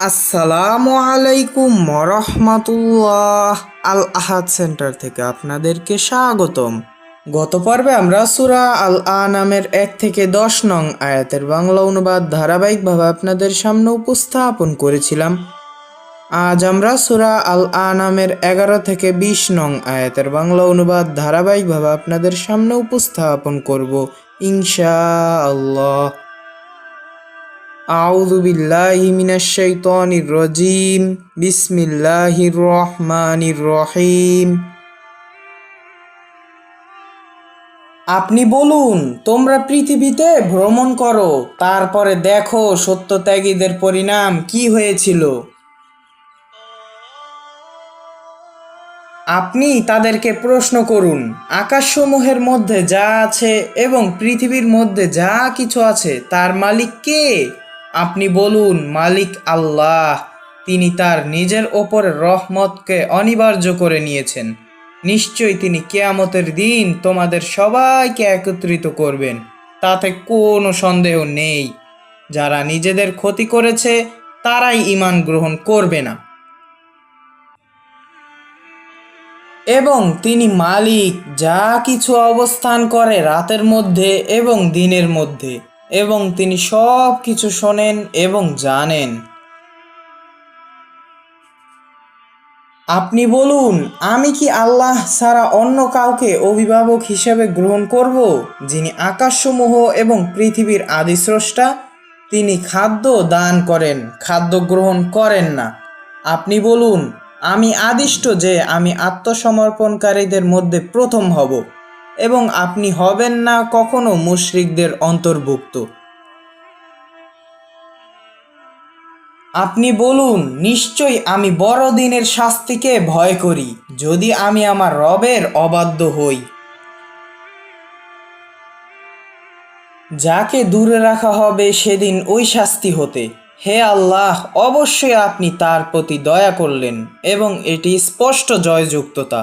আসসালামু আলাইকুম রহমাতুল্লাহ। আল আহাদ সেন্টার থেকে আপনাদেরকে স্বাগতম। গত পর্বে আমরা সূরা আল আনামের 1 থেকে 10 নং আয়াতের বাংলা অনুবাদ ধারাবাহিকভাবে আপনাদের সামনে উপস্থাপন করেছিলাম। আজ আমরা সূরা আল আনামের 11 থেকে 20 নং আয়াতের বাংলা অনুবাদ ধারাবাহিকভাবে আপনাদের সামনে উপস্থাপন করব ইনশাআল্লাহ। আউযু বিল্লাহি মিনাশ শাইতানির রাজিম। বিসমিল্লাহির রহমানির রহিম। আপনি বলুন, তোমরা পৃথিবীতে ভ্রমণ করো, তারপরে দেখো সত্যত্যাগীদের পরিণাম কি হয়েছিল। আপনি তাদেরকে প্রশ্ন করুন, আকাশসমূহের মধ্যে যা আছে এবং পৃথিবীর মধ্যে যা কিছু আছে তার মালিক কে? আপনি বলুন, মালিক আল্লাহ। তিনি তার নিজের ওপর রহমতকে অনিবার্য করে নিয়েছেন। নিশ্চয়ই তিনি কিয়ামতের দিন তোমাদের সবাইকে একত্রিত করবেন, তাতে কোনো সন্দেহ নেই। যারা নিজেদের ক্ষতি করেছে তারাই ঈমান গ্রহণ করবে না। এবং তিনি মালিক, যা কিছু অবস্থান করে রাতের মধ্যে এবং দিনের মধ্যে, এবং তিনি সব কিছু শোনেন এবং জানেন। আপনি বলুন, আমি কি আল্লাহ ছাড়া অন্য কাউকে অভিভাবক হিসেবে গ্রহণ করব, যিনি আকাশসমূহ এবং পৃথিবীর আদিস্রষ্টা? তিনি খাদ্য দান করেন, খাদ্য গ্রহণ করেন না। আপনি বলুন, আমি আদিষ্ট যে আমি আত্মসমর্পণকারীদের মধ্যে প্রথম হব, এবং আপনি হবেন না কখনো মুশরিকদের অন্তর্ভুক্ত। আপনি বলুন, নিশ্চয়ই আমি বড় দিনের শাস্তিকে ভয় করি, যদি আমি আমার রবের অবাধ্য হই। যাকে দূরে রাখা হবে সেদিন ওই শাস্তি হতে। হে আল্লাহ, অবশ্যই আপনি তার প্রতি দয়া করলেন, এবং এটি স্পষ্ট জয়যুক্ততা।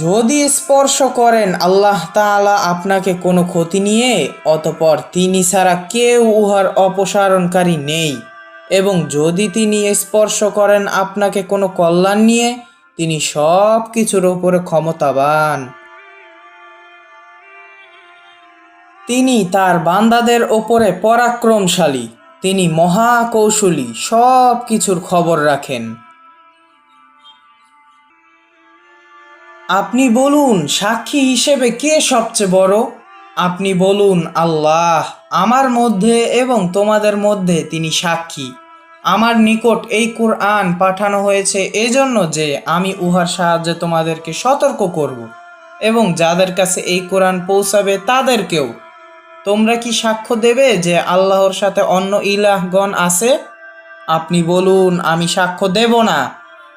যদি স্পর্শ করেন আল্লাহ তাআলা আপনাকে কোনো ক্ষতি নিয়ে, অতঃপর তিনি ছাড়া কেউ উহার অপসারণকারী নেই। এবং যদি তিনি স্পর্শ করেন আপনাকে কোনো কল্যাণ নিয়ে, তিনি সব কিছুর উপরে ক্ষমতাবান। তিনি তার বান্দাদের ওপরে পরাক্রমশালী, তিনি মহাকৌশলী, সব কিছুর খবর রাখেন। আপনি বলুন, সাক্ষী হিসেবে কে সবচেয়ে বড়? আপনি বলুন, আল্লাহ। আমার মধ্যে এবং তোমাদের মধ্যে তিনি সাক্ষী। আমার নিকট এই কুরআন পাঠানো হয়েছে এজন্য যে আমি উহার সাহায্যে তোমাদেরকে সতর্ক করব, এবং যাদের কাছে এই কোরআন পৌঁছাবে তাদেরকেও। তোমরা কি সাক্ষ্য দেবে যে আল্লাহর সাথে অন্য ইলাহগণ আছে? আপনি বলুন, আমি সাক্ষ্য দেব না।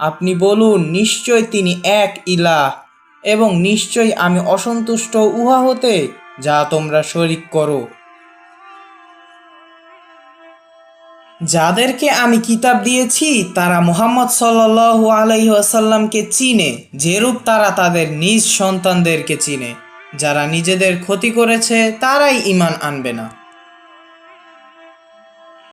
আপনি বলুন, নিশ্চয় তিনি এক ইলাহ, এবং নিশ্চয়ই আমি অসন্তুষ্ট উহা হতে যা তোমরা শরীক করো। যাদেরকে আমি কিতাব দিয়েছি তারা মুহাম্মদ সাল্লাল্লাহু আলাইহি ওয়াসাল্লামকে চিনে, যেরূপ তারা তাদের নিজ সন্তানদেরকে চিনে। যারা নিজেদের ক্ষতি করেছে তারাই ঈমান আনবে না।